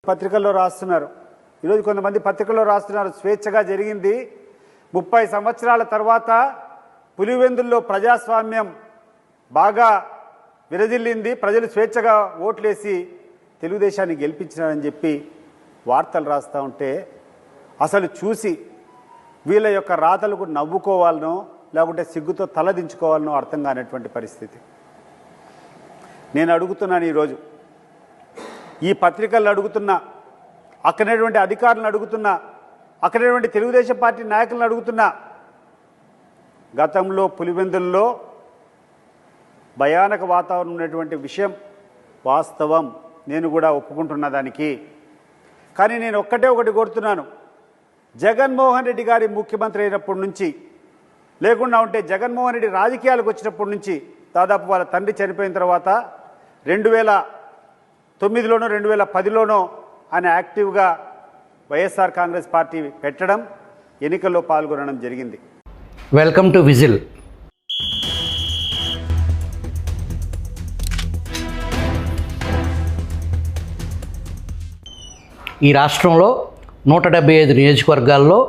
పత్రికల్లో రాస్తున్నారు. ఈరోజు కొంతమంది పత్రికల్లో రాస్తున్నారు స్వేచ్ఛగా జరిగింది. 30 సంవత్సరాల తర్వాత పులివెందుల్లో ప్రజాస్వామ్యం బాగా విరజిల్లింది, ప్రజలు స్వేచ్ఛగా ఓట్లేసి తెలుగుదేశాన్ని గెలిపించినారని చెప్పి వార్తలు రాస్తూ ఉంటే అసలు చూసి వీళ్ళ యొక్క రాతలకు నవ్వుకోవాలనో లేకుంటే సిగ్గుతో తలదించుకోవాలనో అర్థం కానటువంటి పరిస్థితి. నేను అడుగుతున్నాను, ఈరోజు ఈ పత్రికలను అడుగుతున్నా, అక్కడటువంటి అధికారులను అడుగుతున్నా, అక్కడటువంటి తెలుగుదేశం పార్టీ నాయకులను అడుగుతున్నా, గతంలో పులివెందుల్లో భయానక వాతావరణం ఉన్నటువంటి విషయం వాస్తవం, నేను కూడా ఒప్పుకుంటున్న దానికి. కానీ నేను ఒకటి కోరుతున్నాను, జగన్మోహన్ రెడ్డి గారి ముఖ్యమంత్రి అయినప్పటి నుంచి, లేకుండా ఉంటే జగన్మోహన్ రెడ్డి రాజకీయాలకు వచ్చినప్పటి నుంచి, దాదాపు వాళ్ళ తండ్రి చనిపోయిన తర్వాత 2009లోనో 2010లోనో ఆయన యాక్టివ్గా వైఎస్ఆర్ కాంగ్రెస్ పార్టీ పెట్టడం, ఎన్నికల్లో పాల్గొనడం జరిగింది. Welcome to whistle. ఈ రాష్ట్రంలో 175 నియోజకవర్గాల్లో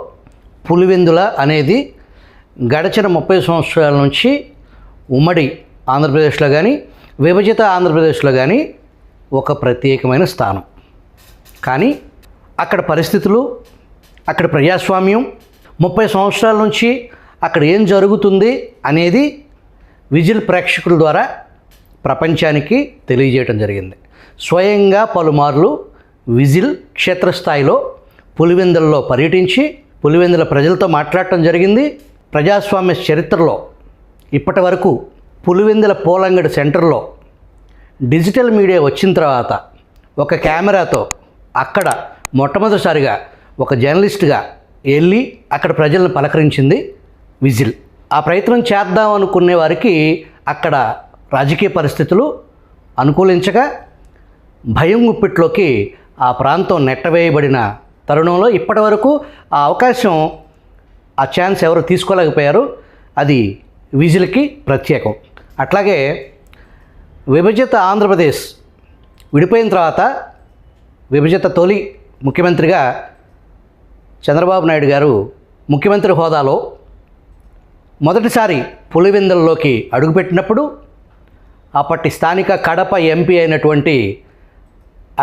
పులివెందుల అనేది గడిచిన 30 సంవత్సరాల నుంచి ఉమ్మడి ఆంధ్రప్రదేశ్లో కానీ విభజిత ఆంధ్రప్రదేశ్లో కానీ ఒక ప్రత్యేకమైన స్థానం. కానీ అక్కడ పరిస్థితులు, అక్కడ ప్రజాస్వామ్యం, 30 సంవత్సరాల నుంచి అక్కడ ఏం జరుగుతుంది అనేది విజిల్ ప్రేక్షకుల ద్వారా ప్రపంచానికి తెలియజేయడం జరిగింది. స్వయంగా పలుమార్లు విజిల్ క్షేత్రస్థాయిలో పులివెందులలో పర్యటించి పులివెందుల ప్రజలతో మాట్లాడటం జరిగింది. ప్రజాస్వామ్య చరిత్రలో ఇప్పటి వరకు పులివెందుల పోలంగడి సెంటర్లో డిజిటల్ మీడియా వచ్చిన తర్వాత ఒక కెమెరాతో అక్కడ మొట్టమొదటిసారిగా ఒక జర్నలిస్ట్గా వెళ్ళి అక్కడ ప్రజలను పలకరించింది విజిల్. ఆ ప్రయత్నం చేద్దాం అనుకునే వారికి అక్కడ రాజకీయ పరిస్థితులు అనుకూలించగా భయం గుప్పిట్లోకి ఆ ప్రాంతం నెట్టవేయబడిన తరుణంలో ఇప్పటి వరకు ఆ అవకాశం, ఆ ఛాన్స్ ఎవరు తీసుకోలేకపోయారు. అది విజిల్కి ప్రత్యేకం. అట్లాగే విభజిత ఆంధ్రప్రదేశ్ విడిపోయిన తర్వాత విభజిత తొలి ముఖ్యమంత్రిగా చంద్రబాబు నాయుడు గారు ముఖ్యమంత్రి హోదాలో మొదటిసారి పులివెందులలోకి అడుగుపెట్టినప్పుడు అప్పటి స్థానిక కడప ఎంపీ అయినటువంటి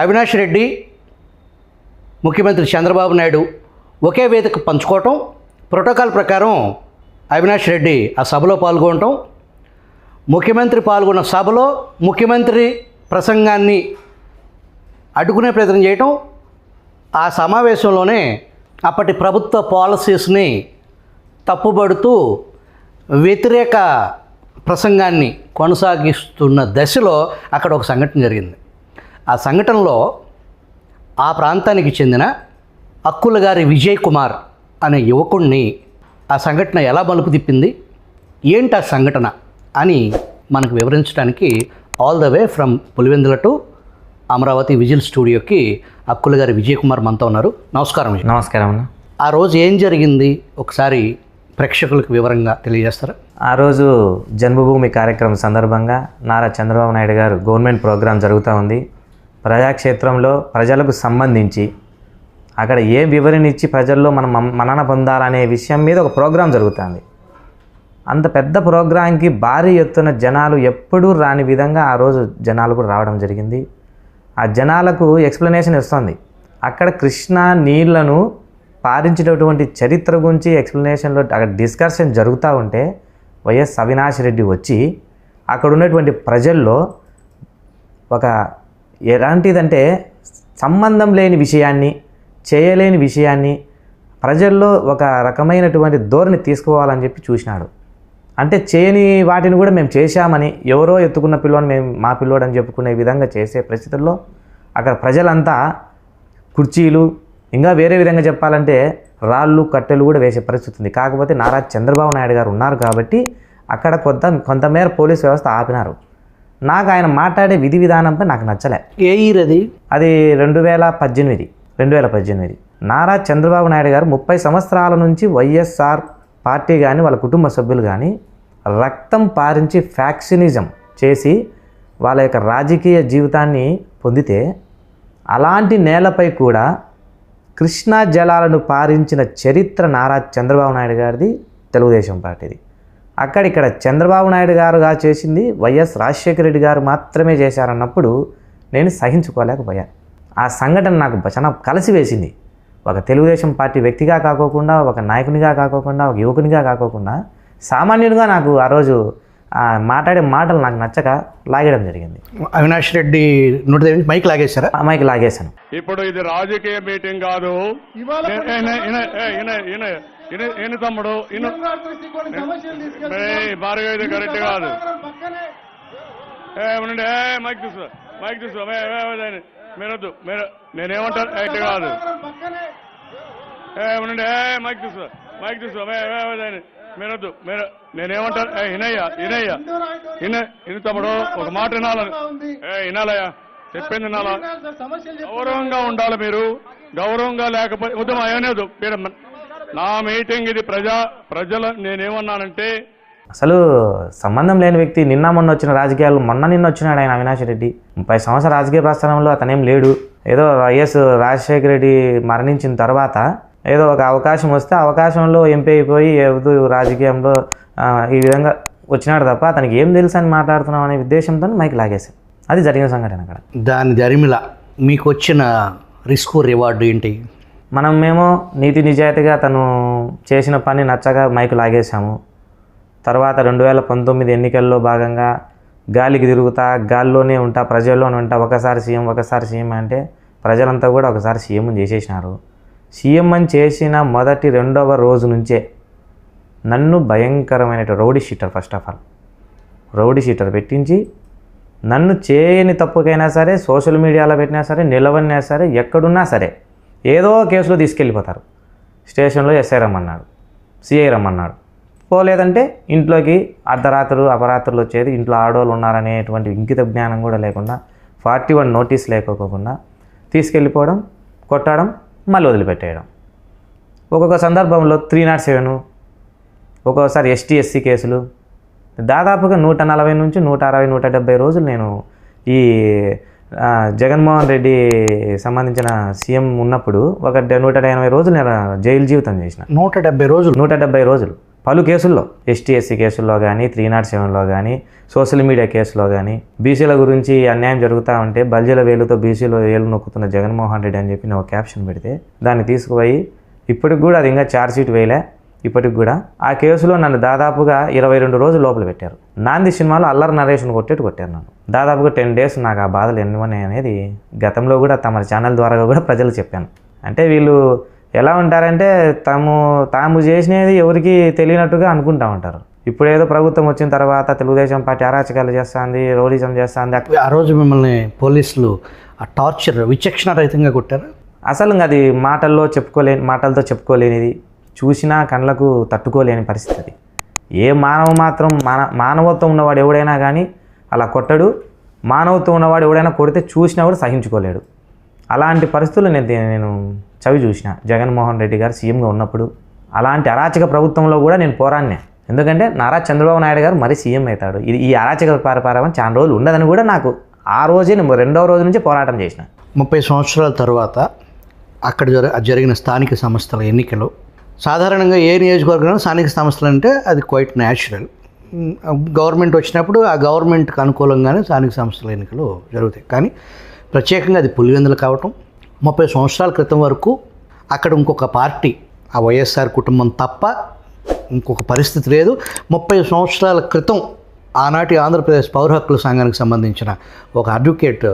అవినాష్ రెడ్డి, ముఖ్యమంత్రి చంద్రబాబు నాయుడు ఒకే వేదిక పంచుకోవటం, ప్రోటోకాల్ ప్రకారం అవినాష్ రెడ్డి ఆ సభలో పాల్గొనటం, ముఖ్యమంత్రి పాల్గొన్న సభలో ముఖ్యమంత్రి ప్రసంగాన్ని అడ్డుకునే ప్రయత్నం చేయటం, ఆ సమావేశంలోనే అప్పటి ప్రభుత్వ పాలసీస్ని తప్పుబడుతూ వ్యతిరేక ప్రసంగాన్ని కొనసాగిస్తున్న దశలో అక్కడ ఒక సంఘటన జరిగింది. ఆ సంఘటనలో ఆ ప్రాంతానికి చెందిన అక్కుల గారి విజయ్ కుమార్ అనే యువకుడిని ఆ సంఘటన ఎలా మలుపు తిప్పింది, ఏంటి ఆ సంఘటన అని మనకు వివరించడానికి all the way from Pulivendula to Amaravati whistle స్టూడియోకి అక్కుల గారి విజయ్ కుమార్ మనతో ఉన్నారు. నమస్కారం. నమస్కారం అన్న. ఆ రోజు ఏం జరిగింది ఒకసారి ప్రేక్షకులకు వివరంగా తెలియజేస్తారా? ఆ రోజు జన్మభూమి కార్యక్రమం సందర్భంగా నారా చంద్రబాబు నాయుడు గారు గవర్నమెంట్ ప్రోగ్రాం జరుగుతూ ఉంది. ప్రజాక్షేత్రంలో ప్రజలకు సంబంధించి అక్కడ ఏ వివరణ ఇచ్చి ప్రజల్లో మనం మన్నన పొందాలనే విషయం మీద ఒక ప్రోగ్రాం జరుగుతుంది. అంత పెద్ద ప్రోగ్రాంకి భారీ ఎత్తున జనాలు ఎప్పుడూ రాని విధంగా ఆ రోజు జనాలు కూడా రావడం జరిగింది. ఆ జనాలకు ఎక్స్ప్లెనేషన్ ఇస్తుంది. అక్కడ కృష్ణా నీళ్లను పారించినటువంటి చరిత్ర గురించి ఎక్స్ప్లెనేషన్లో అక్కడ డిస్కషన్ జరుగుతూ ఉంటే వైఎస్ అవినాష్ రెడ్డి వచ్చి అక్కడ ఉన్నటువంటి ప్రజల్లో ఒక ఎలాంటిదంటే సంబంధం లేని విషయాన్ని, చేయలేని విషయాన్ని ప్రజల్లో ఒక రకమైనటువంటి ధోరణి తీసుకోవాలని చెప్పి చూసినాడు. అంటే చేయని వాటిని కూడా మేము చేశామని, ఎవరో ఎత్తుకున్న పిల్లోని మేము మా పిల్లోడు అని చెప్పుకునే విధంగా చేసే పరిస్థితుల్లో అక్కడ ప్రజలంతా కుర్చీలు, ఇంకా వేరే విధంగా చెప్పాలంటే రాళ్ళు కట్టెలు కూడా వేసే పరిస్థితి ఉంది. కాకపోతే నారా చంద్రబాబు నాయుడు గారు ఉన్నారు కాబట్టి అక్కడ కొంతమేర పోలీస్ వ్యవస్థ ఆపినారు. నాకు ఆయన మాట్లాడే విధి విధానంపై నాకు నచ్చలే. ఏ ఇయర్ అది? అది 2018. నారా చంద్రబాబు నాయుడు గారు 30 సంవత్సరాల నుంచి వైఎస్ఆర్ పార్టీ కానీ వాళ్ళ కుటుంబ సభ్యులు కానీ రక్తం పారించి ఫ్యాక్షనిజం చేసి వాళ్ళ యొక్క రాజకీయ జీవితాన్ని పొందితే అలాంటి నేలపై కూడా కృష్ణా జలాలను పారించిన చరిత్ర నారా చంద్రబాబు నాయుడు గారిది, తెలుగుదేశం పార్టీది. అక్కడిక్కడ చంద్రబాబు నాయుడు గారుగా చేసింది వైఎస్ రాజశేఖర రెడ్డి గారు మాత్రమే చేశారన్నప్పుడు నేను సహించుకోలేకపోయాను. ఆ సంఘటన నాకు చాలా కలిసి వేసింది. ఒక తెలుగుదేశం పార్టీ వ్యక్తిగా కాకోకుండా, ఒక నాయకునిగా కాకోకుండా, ఒక యువకునిగా కాకోకుండా, సామాన్యునిగా నాకు ఆ రోజు మాట్లాడే మాటలు నాకు నచ్చక లాగేయడం జరిగింది. అవినాష్ రెడ్డి మైక్ లాగేశారా? మైక్ లాగేశాను. ఇప్పుడు ఇది రాజకీయ మీటింగ్ కాదు. ఈయన తమ్ముడు భారీగా ఇది కరెక్ట్ కాదు. ఏమనండి, మైక్ తీసుకో మీరొద్దు. నేనేమంటాను కరెక్ట్ కాదు. ఏమనండి, మైక్ తీసుకో మీరొద్దు. నేనేమంటాను ఇన తమ్ముడు ఒక మాట వినాలయ్యా, చెప్పింది వినాలా. గౌరవంగా ఉండాలి మీరు. గౌరవంగా లేకపోతే ఉద్యమం ఏమనేది. నా మీటింగ్ ఇది ప్రజల నేనేమన్నానంటే అసలు సంబంధం లేని వ్యక్తి, నిన్న మొన్న వచ్చిన రాజకీయాలు, నిన్న వచ్చినాడు ఆయన అవినాష్ రెడ్డి. 30 సంవత్సరాల రాజకీయ ప్రస్థానంలో అతనేం లేడు. ఏదో వైఎస్ రాజశేఖర రెడ్డి మరణించిన తర్వాత ఏదో ఒక అవకాశం వస్తే అవకాశంలో ఎంపీ అయిపోయి ఏదో రాజకీయంలో ఈ విధంగా వచ్చినాడు తప్ప అతనికి ఏం తెలుసు అని మాట్లాడుతున్నాం అనే ఉద్దేశంతో మైక్ లాగేశాం. అది జరిగిన సంఘటన. అక్కడ దాని దరిమిల మీకు వచ్చిన రిస్క్ రివార్డు ఏంటి? మేము నీతి నిజాయితీగా తను చేసిన పని నచ్చగా మైక్ లాగేశాము. తర్వాత 2019 ఎన్నికల్లో భాగంగా గాలికి తిరుగుతా, గాల్లోనే ఉంటా, ప్రజల్లోనే ఉంటా, ఒకసారి సీఎం అంటే ప్రజలంతా కూడా ఒకసారి సీఎం చేసేసినారు. సీఎం అని చేసిన మొదటి 2వ రోజు నుంచే నన్ను భయంకరమైన rowdy sheeter, first of all rowdy sheeter పెట్టించి నన్ను చేయని తప్పుకైనా సరే, సోషల్ మీడియాలో పెట్టినా సరే, నిలవన్నా సరే, ఎక్కడున్నా సరే ఏదో కేసులో తీసుకెళ్ళిపోతారు. స్టేషన్లో ఎస్ఐ రమ్మన్నాడు, సిఐ రమ్మన్నాడు, పోలేదంటే ఇంట్లోకి అపరాత్రులు వచ్చేది. ఇంట్లో ఆడవాళ్ళు ఉన్నారనేటువంటి ఇంకిత జ్ఞానం కూడా లేకుండా, 41 నోటీస్ లేకపోకుండా తీసుకెళ్ళిపోవడం, కొట్టడం, మళ్ళీ వదిలిపెట్టేయడం. ఒక్కొక్క సందర్భంలో 307, ఒక్కొక్కసారి ఎస్టీ ఎస్సీ కేసులు. దాదాపుగా 140 నుంచి 160, 170 రోజులు నేను ఈ జగన్మోహన్ రెడ్డి సంబంధించిన సీఎం ఉన్నప్పుడు ఒక 180 రోజులు నేను జైలు జీవితం చేసిన. 170 రోజులు పలు కేసుల్లో, ఎస్టీ ఎస్సీ కేసుల్లో కానీ, 307లో కానీ, సోషల్ మీడియా కేసులో కానీ, బీసీల గురించి అన్యాయం జరుగుతూ ఉంటే బల్జీల వేలుతో బీసీలో వేలు నొక్కుతున్న జగన్మోహన్ రెడ్డి అని చెప్పి నేను ఒక క్యాప్షన్ పెడితే దాన్ని తీసుకుపోయి ఇప్పటికి కూడా అది ఇంకా ఛార్జ్షీట్ వేయలే. ఇప్పటికి కూడా ఆ కేసులో నన్ను దాదాపుగా 22 రోజులు లోపల పెట్టారు. నాంది సినిమాలో అల్లరి నరేష్ను కొట్టారు నన్ను. దాదాపుగా 10 days నాకు ఆ బాధలు ఎన్నున్నాయి అనేది గతంలో కూడా తమ ఛానల్ ద్వారా కూడా ప్రజలు చెప్పాను. అంటే వీళ్ళు ఎలా ఉంటారంటే తాము చేసినది ఎవరికి తెలియనట్టుగా అనుకుంటా ఉంటారు. ఇప్పుడు ఏదో ప్రభుత్వం వచ్చిన తర్వాత తెలుగుదేశం పార్టీ అరాచకాలు చేస్తుంది, రౌడీజం చేస్తుంది. ఆ రోజు మిమ్మల్ని పోలీసులు ఆ టార్చర్ విచక్షణ రహితంగా కొట్టారు. అసలు అది మాటలతో చెప్పుకోలేనిది, చూసినా కళ్ళకు తట్టుకోలేని పరిస్థితి. ఏ మానవత్వం ఉన్నవాడు ఎవడైనా కానీ అలా కొట్టడు. మానవత్వం ఉన్నవాడు ఎవడైనా కొడితే చూసినా కూడా సహించుకోలేడు. అలాంటి పరిస్థితులు నేను చవి చూసిన జగన్మోహన్ రెడ్డి గారు సీఎంగా ఉన్నప్పుడు. అలాంటి అరాచక ప్రభుత్వంలో కూడా నేను పోరాడినా. ఎందుకంటే నారా చంద్రబాబు నాయుడు గారు మరీ సీఎం అవుతాడు, ఈ అరాచక పారపారం చాలా రోజులు ఉండదని కూడా నాకు ఆ రోజే 2వ రోజు నుంచి పోరాటం చేసిన. 30 సంవత్సరాల తర్వాత అక్కడ జరిగిన స్థానిక సంస్థల ఎన్నికలు, సాధారణంగా ఏ నియోజకవర్గంలో స్థానిక సంస్థలు అంటే అది క్వైట్ న్యాచురల్. గవర్నమెంట్ వచ్చినప్పుడు ఆ గవర్నమెంట్కి అనుకూలంగానే స్థానిక సంస్థల ఎన్నికలు జరుగుతాయి. కానీ ప్రత్యేకంగా అది పులివెందులు కావటం, 30 సంవత్సరాల క్రితం వరకు అక్కడ ఇంకొక పార్టీ, ఆ వైఎస్ఆర్ కుటుంబం తప్ప ఇంకొక పరిస్థితి లేదు. 30 సంవత్సరాల క్రితం ఆనాటి ఆంధ్రప్రదేశ్ పౌర హక్కుల సంఘానికి సంబంధించిన ఒక అడ్వకేట్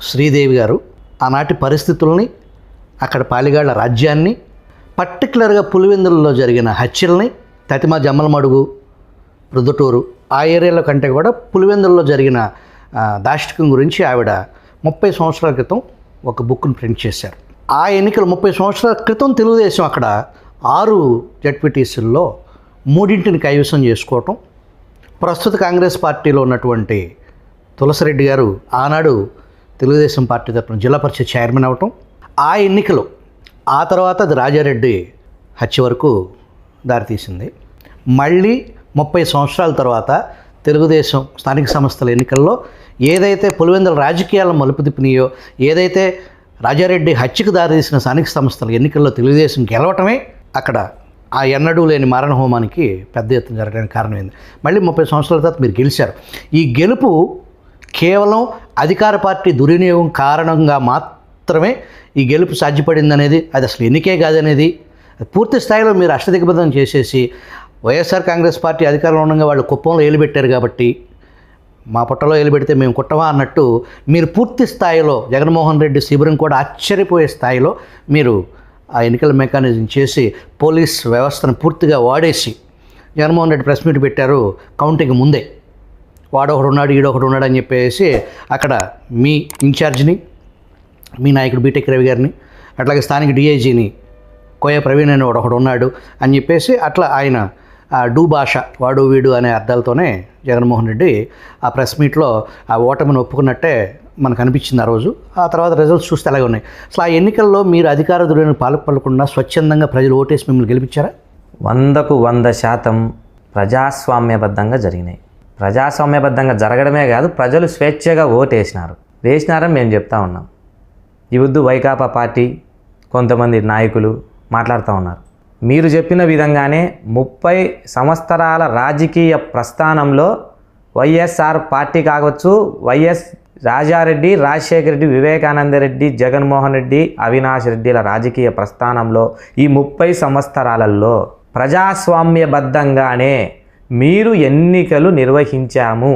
శ్రీదేవి గారు ఆనాటి పరిస్థితుల్ని, అక్కడ పాలిగాళ్ల రాజ్యాన్ని, పర్టికులర్గా పులివెందులలో జరిగిన హత్యల్ని, తతిమ జమ్మలమడుగు, ప్రొద్దుటూరు ఆ ఏరియాలో కంటే కూడా పులివెందులలో జరిగిన దాష్టికం గురించి ఆవిడ 30 సంవత్సరాల క్రితం ఒక బుక్ను ప్రింట్ చేశారు. ఆ ఎన్నికలు 30 సంవత్సరాల క్రితం తెలుగుదేశం అక్కడ 6 జడ్పీటీసీల్లో 3 కైవసం చేసుకోవటం, ప్రస్తుత కాంగ్రెస్ పార్టీలో ఉన్నటువంటి తులసిరెడ్డి గారు ఆనాడు తెలుగుదేశం పార్టీ తరఫున జిల్లా పరిషత్ చైర్మన్ అవ్వటం, ఆ ఎన్నికలు ఆ తర్వాత అది రాజారెడ్డి హత్య వరకు దారితీసింది. మళ్ళీ 30 సంవత్సరాల తర్వాత తెలుగుదేశం స్థానిక సంస్థల ఎన్నికల్లో ఏదైతే పులివెందుల రాజకీయాలను మలుపు తిప్పినాయో, ఏదైతే రాజారెడ్డి హత్యకు దారితీసిన స్థానిక సంస్థల ఎన్నికల్లో తెలుగుదేశం గెలవటమే అక్కడ ఆ ఎన్నడూ లేని మారణ హోమానికి పెద్ద ఎత్తున జరగడానికి కారణమైంది. మళ్ళీ 30 సంవత్సరాల తర్వాత మీరు గెలిచారు. ఈ గెలుపు కేవలం అధికార పార్టీ దుర్వినియోగం కారణంగా మాత్రమే ఈ గెలుపు సాధ్యపడింది అనేది, అది అసలు ఎన్నికే కాదనేది పూర్తి స్థాయిలో మీరు అష్టదిగ్బంధనం చేసేసి వైఎస్ఆర్ కాంగ్రెస్ పార్టీ అధికారంలో ఉండగా వాళ్ళు కుప్పంలో ఏలుబెట్టారు కాబట్టి మా పుట్టలో ఏలుబెడితే మేము కుట్టమా అన్నట్టు మీరు పూర్తి స్థాయిలో జగన్మోహన్ రెడ్డి శిబిరం కూడా ఆశ్చర్యపోయే స్థాయిలో మీరు ఆ ఎన్నికల మెకానిజం చేసి పోలీస్ వ్యవస్థను పూర్తిగా వాడేసి జగన్మోహన్ రెడ్డి ప్రెస్ మీట్ పెట్టారు కౌంటింగ్ ముందే. వాడొకడు ఉన్నాడు ఈడొకడు ఉన్నాడు అని చెప్పేసి అక్కడ మీ ఇన్ఛార్జిని, మీ నాయకుడు బీటెక్ రవి గారిని, అట్లాగే స్థానిక డిఐజీని కోయ ప్రవీణ్ అని ఒకడు ఉన్నాడు అని చెప్పేసి అట్లా ఆయన డూ భాష వాడు వీడు అనే అర్థాలతోనే జగన్మోహన్ రెడ్డి ఆ ప్రెస్ మీట్లో ఆ ఓటమిని ఒప్పుకున్నట్టే మనకు అనిపించింది ఆ రోజు. ఆ తర్వాత రిజల్ట్స్ చూస్తే అలాగే ఉన్నాయి. అసలు ఆ ఎన్నికల్లో మీరు అధికార దుర్వినియోగం పాల్పడకుండా స్వచ్ఛందంగా ప్రజలు ఓటేసి మిమ్మల్ని గెలిపించారా? 100% ప్రజాస్వామ్యబద్ధంగా జరిగినాయి. ప్రజాస్వామ్యబద్ధంగా జరగడమే కాదు, ప్రజలు స్వేచ్ఛగా వేసినారని మేము చెప్తా ఉన్నాం. ఈ వద్దు వైకాపా పార్టీ కొంతమంది నాయకులు మాట్లాడుతూ ఉన్నారు. మీరు చెప్పిన విధంగానే 30 సంవత్సరాల రాజకీయ ప్రస్థానంలో వైఎస్ఆర్ పార్టీ కావచ్చు, వైఎస్ రాజారెడ్డి, రాజశేఖర రెడ్డి, వివేకానంద రెడ్డి, జగన్మోహన్ రెడ్డి, అవినాష్ రెడ్డిల రాజకీయ ప్రస్థానంలో ఈ 30 సంవత్సరాలలో ప్రజాస్వామ్యబద్ధంగానే మీరు ఎన్నికలు నిర్వహించాము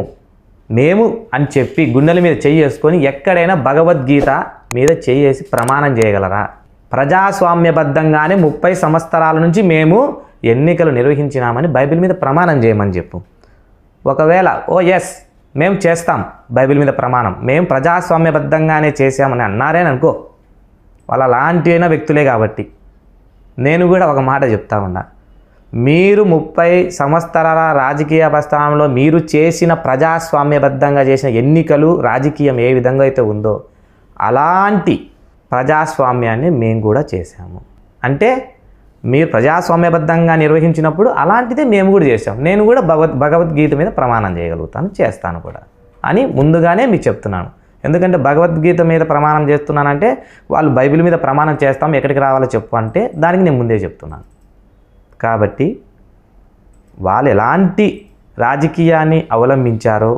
మేము అని చెప్పి గుండెల మీద చెయ్యేసుకొని ఎక్కడైనా భగవద్గీత మీద చెయ్యేసి ప్రమాణం చేయగలరా? ప్రజాస్వామ్యబద్ధంగానే 30 సంవత్సరాల నుంచి మేము ఎన్నికలు నిర్వహించినామని బైబిల్ మీద ప్రమాణం చేయమని చెప్పు. ఒకవేళ ఎస్ మేము చేస్తాం, బైబిల్ మీద ప్రమాణం, మేము ప్రజాస్వామ్యబద్ధంగానే చేసామని అన్నారే అనుకో, వాళ్ళ లాంటివైన వ్యక్తులే కాబట్టి నేను కూడా ఒక మాట చెప్తా ఉన్నా. మీరు 30 సంవత్సరాల రాజకీయ ప్రస్థానంలో మీరు చేసిన ప్రజాస్వామ్యబద్ధంగా చేసిన ఎన్నికలు, రాజకీయం ఏ విధంగా అయితే ఉందో అలాంటి ప్రజాస్వామ్యాన్ని మేము కూడా చేశాము. అంటే మీరు ప్రజాస్వామ్యబద్ధంగా నిర్వహించినప్పుడు అలాంటిదే మేము కూడా చేసాం. నేను కూడా భగవద్గీత మీద ప్రమాణం చేయగలుగుతాను, చేస్తాను కూడా అని ముందుగానే మీకు చెప్తున్నాను. ఎందుకంటే భగవద్గీత మీద ప్రమాణం చేస్తున్నానంటే వాళ్ళు బైబిల్ మీద ప్రమాణం చేస్తాం, ఎక్కడికి రావాలో చెప్పు అంటే దానికి నేను ముందే చెప్తున్నాను. కాబట్టి వాళ్ళు ఎలాంటి రాజకీయాన్ని అవలంబించారో,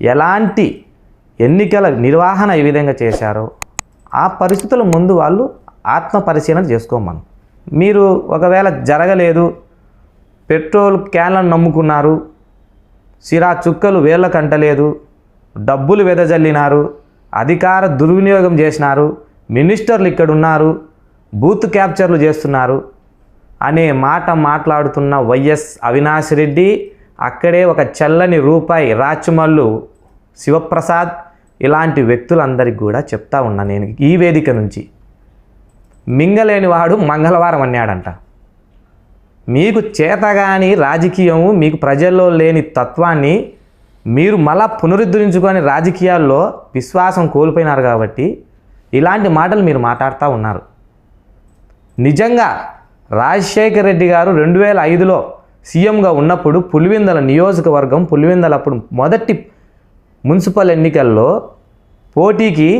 ఎలాంటి ఎన్నికల నిర్వహణ ఏ విధంగా చేశారో ఆ పరిస్థితుల ముందు వాళ్ళు ఆత్మ పరిశీలన చేసుకోమను. మీరు ఒకవేళ జరగలేదు, పెట్రోల్ క్యాన్లను నమ్ముకున్నారు, సిరా చుక్కలు వేళ్ళ కంటలేదు, డబ్బులు వెదజల్లినారు, అధికార దుర్వినియోగం చేసినారు, మినిస్టర్లు ఇక్కడ ఉన్నారు, బూత్ క్యాప్చర్లు చేస్తున్నారు అనే మాట మాట్లాడుతున్న వైఎస్ అవినాష్ రెడ్డి, అక్కడే ఒక చల్లని రూపాయి రాచమల్లు శివప్రసాద్ ఇలాంటి వ్యక్తులందరికీ కూడా చెప్తా ఉన్నా నేను ఈ వేదిక నుంచి. మింగలేని వాడు మంగళవారం అన్నాడంట. మీకు చేతగాని రాజకీయము, మీకు ప్రజల్లో లేని తత్వాన్ని మీరు మళ్ళా పునరుద్ధరించుకొని రాజకీయాల్లో విశ్వాసం కోల్పోయినారు కాబట్టి ఇలాంటి మాటలు మీరు మాట్లాడుతూ ఉన్నారు. నిజంగా రాజశేఖర రెడ్డి గారు 2005లో సీఎంగా ఉన్నప్పుడు పులివెందుల నియోజకవర్గం, పులివెందుల అప్పుడు మొదటి మున్సిపల్ ఎన్నికల్లో పోటీకి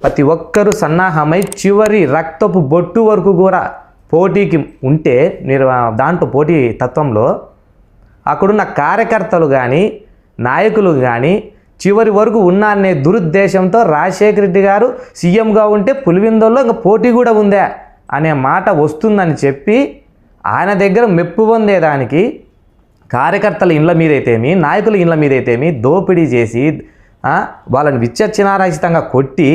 ప్రతి ఒక్కరూ సన్నాహమై చివరి రక్తపు బొట్టు వరకు కూడా పోటీకి ఉంటే దాంట్లో పోటీ తత్వంలో అక్కడున్న కార్యకర్తలు కానీ నాయకులు కానీ చివరి వరకు ఉన్నారనే దురుద్దేశంతో రాజశేఖర రెడ్డి గారు సీఎంగా ఉంటే పులివెందుల్లో ఇంకా పోటీ కూడా ఉందా అనే మాట వస్తుందని చెప్పి ఆయన దగ్గర మెప్పు పొందేదానికి కార్యకర్తల ఇండ్ల మీదైతేమి, నాయకుల ఇండ్ల మీదైతేమి దోపిడీ చేసి వాళ్ళని విచక్షణారహితంగా కొట్టి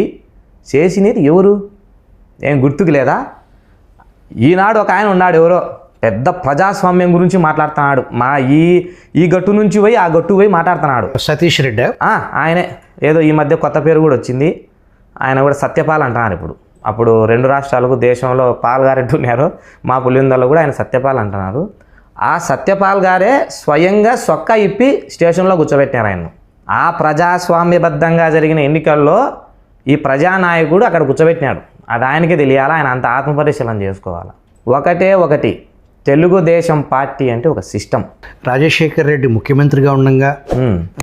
చేసినది ఎవరు? ఏం గుర్తుకు లేదా? ఈనాడు ఒక ఆయన ఉన్నాడు, ఎవరో పెద్ద ప్రజాస్వామ్యం గురించి మాట్లాడుతున్నాడు. మా ఈ గట్టు నుంచి పోయి ఆ గట్టు పోయి మాట్లాడుతున్నాడు. సతీష్ రెడ్డి ఆయనే. ఏదో ఈ మధ్య కొత్త పేరు కూడా వచ్చింది, ఆయన కూడా సత్యపాల్ అంటున్నారు. అప్పుడు 2 రాష్ట్రాలకు దేశంలో పాల్గారెడ్డి ఉన్నారు, మా పులివెందులలో కూడా ఆయన సత్యపాల్ అంటున్నారు. ఆ సత్యపాల్ గారే స్వయంగా సొక్కా ఇప్పి స్టేషన్లో కూర్చోబెట్టారు ఆయన. ఆ ప్రజాస్వామ్యబద్ధంగా జరిగిన ఎన్నికల్లో ఈ ప్రజానాయకుడు అక్కడ కూర్చోబెట్టినాడు. అది ఆయనకే తెలియాలా, ఆయన అంత ఆత్మపరిశీలన చేసుకోవాలి. ఒకటి తెలుగుదేశం పార్టీ అంటే ఒక సిస్టమ్. రాజశేఖర్ రెడ్డి ముఖ్యమంత్రిగా ఉండగా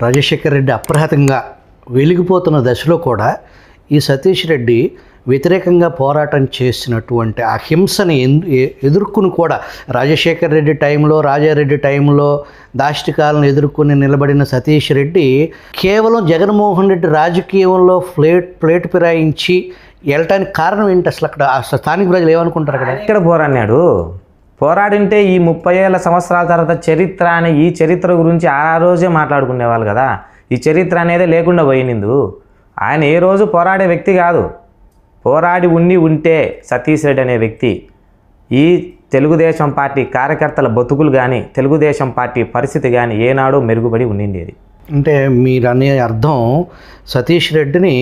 రాజశేఖర్ రెడ్డి అప్రహతంగా వెలిగిపోతున్న దశలో కూడా ఈ సతీష్ రెడ్డి వ్యతిరేకంగా పోరాటం చేసినటువంటి ఆ హింసని ఎదుర్కొని కూడా రాజశేఖర్ రెడ్డి టైంలో, రాజారెడ్డి టైంలో దాష్టికాలను ఎదుర్కొని నిలబడిన సతీష్ రెడ్డి కేవలం జగన్మోహన్ రెడ్డి రాజకీయంలో ప్లేట్ ఫిరాయించి వెళ్ళటానికి కారణం ఏంటి అసలు? అక్కడ స్థానిక ప్రజలు ఏమనుకుంటారు? అక్కడ ఇక్కడ పోరాడింటే ఈ 30 సంవత్సరాల తర్వాత చరిత్ర అని ఈ చరిత్ర గురించి ఆ రోజే మాట్లాడుకునేవాళ్ళు కదా. ఈ చరిత్ర అనేది లేకుండా పోయినందు. ఆయన ఏ రోజు పోరాడే వ్యక్తి కాదు. పోరాడి ఉంటే సతీష్ రెడ్డి అనే వ్యక్తి ఈ తెలుగుదేశం పార్టీ కార్యకర్తల బతుకులు కానీ, తెలుగుదేశం పార్టీ పరిస్థితి కానీ ఏనాడో మెరుగుపడి ఉండిండేది. అంటే మీరు అనే అర్థం సతీష్ రెడ్డిని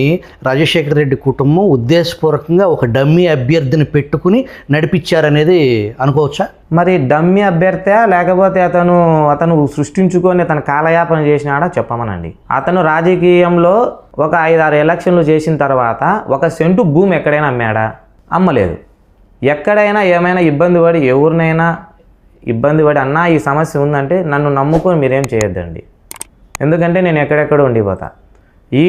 రాజశేఖర రెడ్డి కుటుంబం ఉద్దేశపూర్వకంగా ఒక డమ్మీ అభ్యర్థిని పెట్టుకుని నడిపించారనేది అనుకోవచ్చా? మరి డమ్మీ అభ్యర్థి లేకపోతే అతను సృష్టించుకొని తన కాలయాపన చేసినాడా చెప్పమనండి. అతను రాజకీయంలో ఒక 5-6 ఎలక్షన్లు చేసిన తర్వాత 1 సెంటు భూమి ఎక్కడైనా అమ్మాడా? అమ్మలేదు. ఎక్కడైనా ఏమైనా ఎవరినైనా ఇబ్బంది పడి అన్నా ఈ సమస్య ఉందంటే నన్ను నమ్ముకొని మీరేం చేయొద్దండి, ఎందుకంటే నేను ఎక్కడెక్కడ ఉండిపోతా. ఈ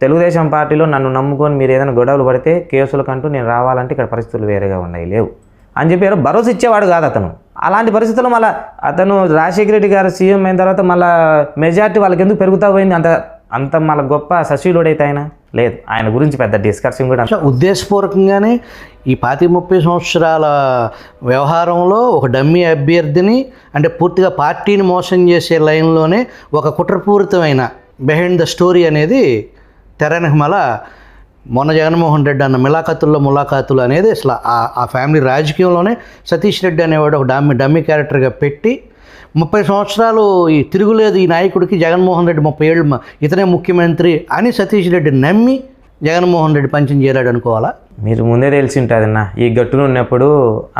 తెలుగుదేశం పార్టీలో నన్ను నమ్ముకొని మీరు ఏదైనా గొడవలు పడితే కేసులకంటూ నేను రావాలంటే ఇక్కడ పరిస్థితులు వేరేగా ఉన్నాయి, లేవు అని చెప్పి భరోసా ఇచ్చేవాడు కాదు అతను. అలాంటి పరిస్థితుల్లో మళ్ళీ అతను రాజశేఖర రెడ్డి గారు సీఎం అయిన తర్వాత మళ్ళీ మెజార్టీ వాళ్ళకి ఎందుకు పెరుగుతా పోయింది? అంత మళ్ళీ గొప్ప ససీలుడు అయితే ఆయన లేదు. ఆయన గురించి పెద్ద డిస్కషన్ కూడా ఉద్దేశపూర్వకంగానే ఈ 25-30 సంవత్సరాల వ్యవహారంలో ఒక డమ్మీ అభ్యర్థిని, అంటే పూర్తిగా పార్టీని మోసం చేసే లైన్లోనే ఒక కుట్రపూరితమైన బిహైండ్ ద స్టోరీ అనేది తెరనహమల మొన్న జగన్మోహన్ రెడ్డి అన్న ములాఖాతులు అనేది అసలు ఆ ఫ్యామిలీ రాజకీయంలోనే సతీష్ రెడ్డి అనేవాడు ఒక డమ్మీ క్యారెక్టర్గా పెట్టి 30 సంవత్సరాలు ఈ తిరుగులేదు ఈ నాయకుడికి, జగన్మోహన్ రెడ్డి 30 ఏళ్ళు ఇతనే ముఖ్యమంత్రి అని సతీష్ రెడ్డి నమ్మి జగన్మోహన్ రెడ్డి పంచం చేరాడు అనుకోవాలా? మీరు ముందే తెలిసి ఉంటుందన్నా. ఈ గట్టును ఉన్నప్పుడు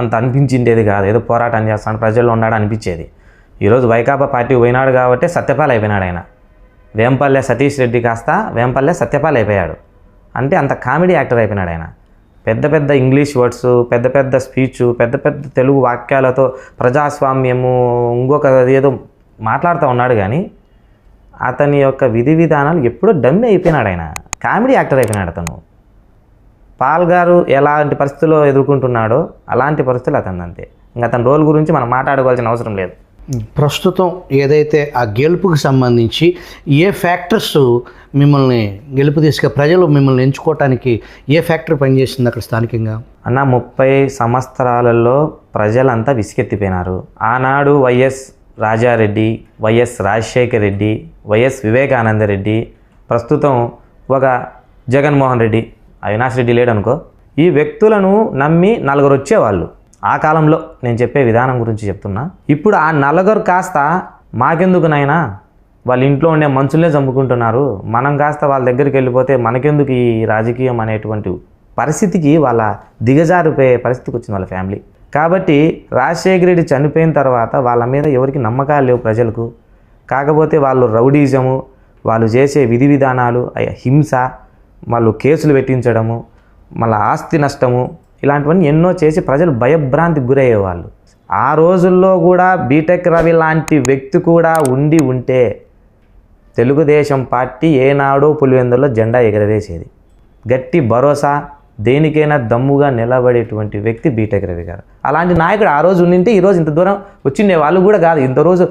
అంత అనిపించిండేది కాదు, ఏదో పోరాటం చేస్తాను ప్రజల్లో ఉన్నాడు అనిపించేది. ఈరోజు వైకాపా పార్టీ పోయినాడు కాబట్టి సత్యపాల్ అయిపోయినాడు ఆయన. వేంపల్లె సతీష్ రెడ్డి కాస్త వేంపల్లె సత్యపాల్ అయిపోయాడు. అంటే అంత కామెడీ యాక్టర్ అయిపోయినాడు ఆయన. పెద్ద ఇంగ్లీష్ వర్డ్స్, పెద్ద స్పీచ్, పెద్ద తెలుగు వాక్యాలతో ప్రజాస్వామ్యము ఇంకొక ఏదో మాట్లాడుతూ ఉన్నాడు. కానీ అతని యొక్క విధి విధానాలు ఎప్పుడో డమ్మి అయిపోయినాడు ఆయన. కామెడీ యాక్టర్ అయిపోయినాడు అతను. పాల్ గారు ఎలాంటి పరిస్థితుల్లో ఎదుర్కొంటున్నాడో అలాంటి పరిస్థితులు అతను అంతే. ఇంకా అతని రోల్ గురించి మనం మాట్లాడుకోవాల్సిన అవసరం లేదు. ప్రస్తుతం ఏదైతే ఆ గెలుపుకి సంబంధించి ఏ ఫ్యాక్టర్స్ మిమ్మల్ని గెలుపు ప్రజలు మిమ్మల్ని ఎంచుకోవటానికి ఏ ఫ్యాక్టర్ పనిచేస్తుంది అక్కడ స్థానికంగా? అన్న 30 సంవత్సరాలలో ప్రజలంతా విసిగెత్తిపోయినారు. ఆనాడు YS Rajareddy, YS Rajasekhar Reddy, YS Vivekananda Reddy, ప్రస్తుతం ఒక జగన్మోహన్ రెడ్డి, అవినాష్ రెడ్డి లేడనుకో, ఈ వ్యక్తులను నమ్మి 4 వచ్చేవాళ్ళు. ఆ కాలంలో నేను చెప్పే విధానం గురించి చెప్తున్నా. ఇప్పుడు ఆ 4 కాస్త మాకెందుకునైనా, వాళ్ళ ఇంట్లో ఉండే మనుషులనే చంపుకుంటున్నారు, మనం కాస్త వాళ్ళ దగ్గరికి వెళ్ళిపోతే మనకెందుకు ఈ రాజకీయం అనేటువంటి పరిస్థితికి వాళ్ళ దిగజారిపోయే పరిస్థితికి వచ్చింది వాళ్ళ ఫ్యామిలీ. కాబట్టి రాజశేఖర రెడ్డి చనిపోయిన తర్వాత వాళ్ళ మీద ఎవరికి నమ్మకాలు లేవు ప్రజలకు. కాకపోతే వాళ్ళు రౌడీజము, వాళ్ళు చేసే విధి విధానాలు, హింస, వాళ్ళు కేసులు పెట్టించడము, మళ్ళీ ఆస్తి నష్టము, ఇలాంటివన్నీ ఎన్నో చేసి ప్రజలు భయభ్రాంతికి గురయ్యేవాళ్ళు. ఆ రోజుల్లో కూడా బీటెక్ రవి లాంటి వ్యక్తి కూడా ఉంటే తెలుగుదేశం పార్టీ ఏనాడో పులివెందుల్లో జెండా ఎగరవేసేది. గట్టి భరోసా, దేనికైనా దమ్ముగా నిలబడేటువంటి వ్యక్తి బీటెక్ రవి గారు. అలాంటి నాయకుడు ఆ రోజు ఉండింటే ఈరోజు ఇంత దూరం వచ్చిండే వాళ్ళు కూడా కాదు. ఇంతరోజు